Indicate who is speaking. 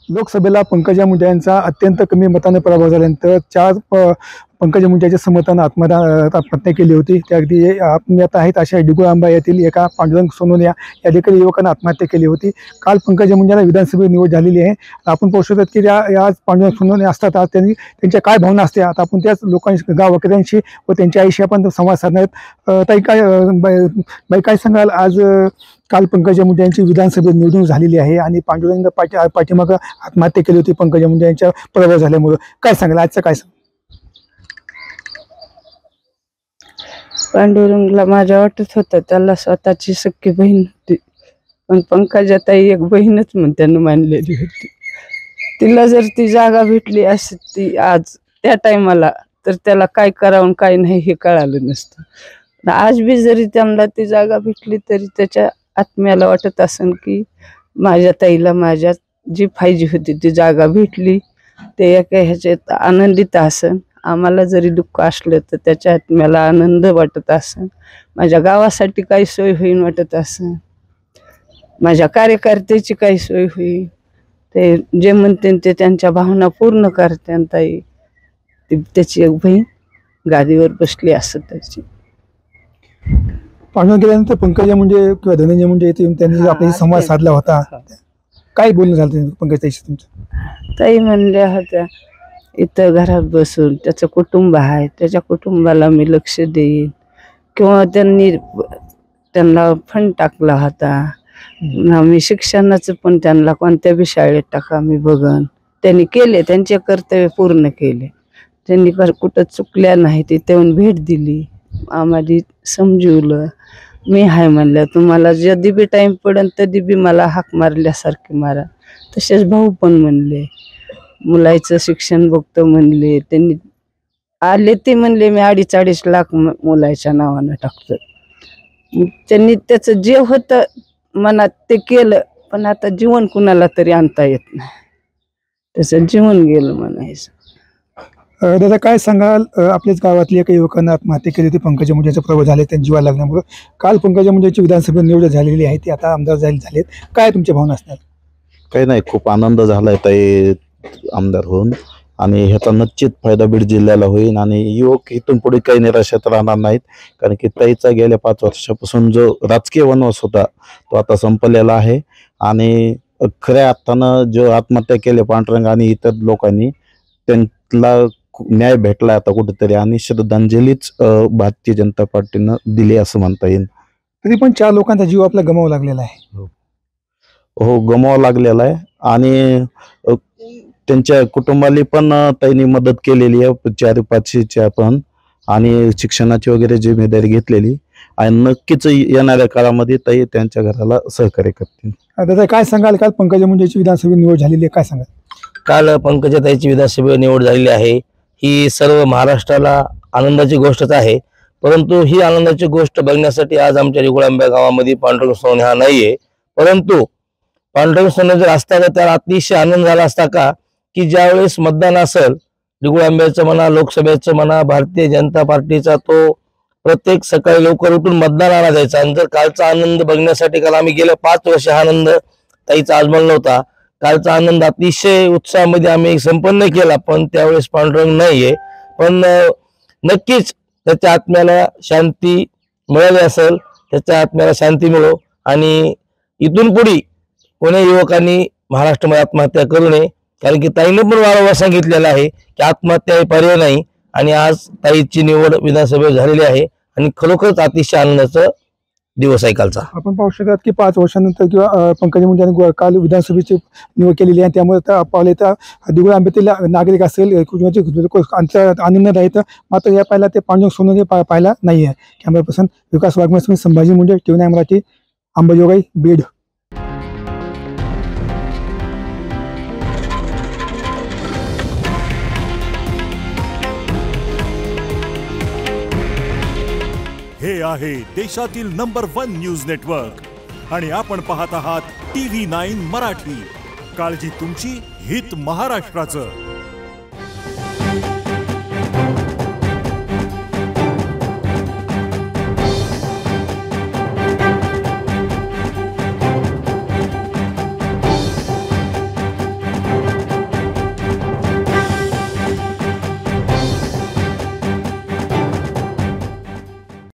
Speaker 1: लोकसभेला पंकजा मुंडे यांचा अत्यंत कमी मताने पराभव झाल्यानंतर पंकजा मुंडे यांच्या समर्थनाने आत्महत्या केली होती. त्या अगदी आत्महत्या आहेत अशा डिगुळांबा येथील एका पांडुरंग सोनोने या देखील युवकांना आत्महत्या केली होती. काल पंकजा मुंडे यांना विधानसभेत निवड झालेली आहे. आपण पाहू शकतो की आज पांडुरंग सोनोने असतात त्यांच्या काय भावना असते आता आपण त्याच लोकांशी गावकऱ्यांशी व त्यांच्या आईशी आपण संवाद साधणार आहेत. ताई काय सांगाल आज काल पंकजा मुंडे यांची विधानसभेत निवडणूक झालेली आहे आणि पांडुरंग पाठीमागं आत्महत्या केली होती पंकजा मुंडे यांच्या पराभव झाल्यामुळे काय सांगाल आजचं काय सांग?
Speaker 2: पांडुरंगला माझ्या वाटत होतं त्याला स्वतःची सख्खी बहीण होती, पण पंकजाताई एक बहीणच म्हणून त्यानं मानलेली होती. तिला जर ती जागा भेटली असती आज त्या टायमाला तर त्याला काय करावं काय नाही हे कळालं नसतं. आज बी जरी त्यांना ती जागा भेटली तरी त्याच्या आत्म्याला वाटत असेल की माझ्या ताईला माझ्या जी पाहिजे होती ती जागा भेटली, ते एका ह्याच्यात आनंदित असेल. आम्हाला जरी दुःख असलं तर त्याच्या आत्म्याला आनंद वाटत असेल. माझ्या गावासाठी काही सोय होईल वाटत असेल, माझ्या कार्यकर्त्याची काही सोय होईल, ते जे म्हणते ते त्यांच्या भावना पूर्ण करते. ताई त्याची एक बहीण गादीवर बसली असं त्याची.
Speaker 1: पांडुरंग गेल्यानंतर पंकजा मुंडे किंवा धनंजय मुंडे येथे त्यांनी आपल्याशी संवाद साधला होता. काय बोलणं झालं पंकजाताईशी तुमचं?
Speaker 2: ताई म्हणल्या होत्या इथं घरात बसून त्याचं कुटुंब आहे, त्याच्या कुटुंबाला मी लक्ष देईन, किंवा त्यांना फंड टाकला होता. मी शिक्षणाचं पण त्यांना कोणत्या बी शाळेत टाका मी बघन. त्यांनी केले, त्यांचे कर्तव्य पूर्ण केले. त्यांनी कुठं चुकल्या नाही, तिथे येऊन भेट दिली, आम्हाला समजवलं. मी हाय म्हणलं तुम्हाला जधी बी टाईम पडेल तधी बी मला हाक मारल्यासारखे मारा. तसेच भाऊ पण म्हणले मुलाचं शिक्षण बघतो म्हणले. त्यांनी आले ते म्हणले मी 2.5 लाख मुलाच्या नावानं टाकतो. त्यांनी त्याचं जे होतं मनात ते केलं, पण आता जीवन कुणाला तरी आणता येत नाही, त्याचं जीवन गेलं म्हणायचं.
Speaker 1: दादा काय सांगाल आपल्याच गावातली एका युवकांना आत्महत्या केली होती पंकजा मुंडे यांचा प्रभाव झाले त्यांच्या जीवाला लागल्यामुळे. काल पंकजा मुंडे यांची विधानसभेत निवड झालेली आहे, ती आता आमदार झालेत. काय तुमच्या भावना असणार?
Speaker 3: काही नाही, खूप आनंद झालाय ताई आमदार होऊन, आणि ह्याचा निश्चित फायदा बीड जिल्ह्याला होईल. आणि युवक इथून पुढे काही निराशात राहणार नाहीत, कारण की ताईचा गेल्या 5 वर्षापासून जो राजकीय वनवास होता तो आता संपलेला आहे. आणि खऱ्या अर्थानं जो आत्महत्या केले पांडुरंग आणि इतर लोकांनी त्यांना न्याय भेटला आता कुठेतरी, आणि श्रद्धांजलीच भारतीय जनता पार्टीनं दिली असं म्हणता येईल.
Speaker 1: तरी पण 4 लोकांचा जीव आपला गमावा लागलेला आहे.
Speaker 3: हो, गमावा लागलेला आहे. आणि त्यांच्या कुटुंबाला पण त्यांनी मदत केलेली आहे 4-5च्या पण, आणि शिक्षणाची वगैरे जिम्मेदारी घेतलेली. आणि नक्कीच येणाऱ्या काळामध्ये ताई त्यांच्या घराला सहकार्य करतील.
Speaker 1: दादा काय सांगाल काल पंकजा मुंडेची विधानसभेत निवड झालेली आहे, काय सांगाल?
Speaker 4: काल पंकजाताईची विधानसभेत निवड झालेली आहे, ही सर्व महाराष्ट्राला आनंदाची गोष्टच आहे. परंतु ही आनंदाची गोष्ट बघण्यासाठी आज आमच्या डिगुळांबा गावामध्ये पांडुरंग सोनोने हा नाहीये. परंतु पांडुरंग सोनोने जर असता तर त्याला अतिशय आनंद झाला असता का, की ज्यावेळेस मतदान असेल डिगुळांब्याचं म्हणा, लोकसभेचं म्हणा, भारतीय जनता पार्टीचा, तो प्रत्येक सकाळी लवकर उठून मतदानाला जायचा. आणि जर कालचा आनंद बघण्यासाठी काल आम्ही गेल्या 5 वर्ष हा आनंद ताईचा आजमळला होता. कालचा आनंद अतिशय उत्साहामध्ये आम्ही संपन्न केला, पण त्यावेळेस पांडुरंग नाहीये. पण नक्कीच त्याच्या आत्म्याला शांती मिळाली असेल, त्याच्या आत्म्याला शांती मिळो. आणि इथून पुढे कोणी युवकांनी महाराष्ट्रामध्ये आत्महत्या करू नये, कारण की ताईने पण वारंवार सांगितलेलं आहे की आत्महत्या हे पर्याय नाही. आणि आज ताईची निवड विधानसभेत झालेली आहे, आणि खरोखरच अतिशय आनंदाचा दिवस आहे कालचा.
Speaker 1: आपण पाहू शकतात की 5 वर्षानंतर किंवा पंकजा मुंडे यांनी काल विधानसभेची निवड केलेली आहे, त्यामुळे पावले तर डिगुळांब्यातील नागरिक असेल आनंद आहे. मात्र या पाहिला ते पांडुरंग सोनोने पाहिला नाही आहे. कॅमेरा पर्सन विकास वाघमारे, संभाजी मुंडे, TV9 मराठी, अंबाजोगाई, बीड.
Speaker 5: हे आहे देशातील नंबर 1 न्यूज नेटवर्क आणि आपण पाहत आहात TV9 मराठी. काळजी तुमची, हित महाराष्ट्राचं.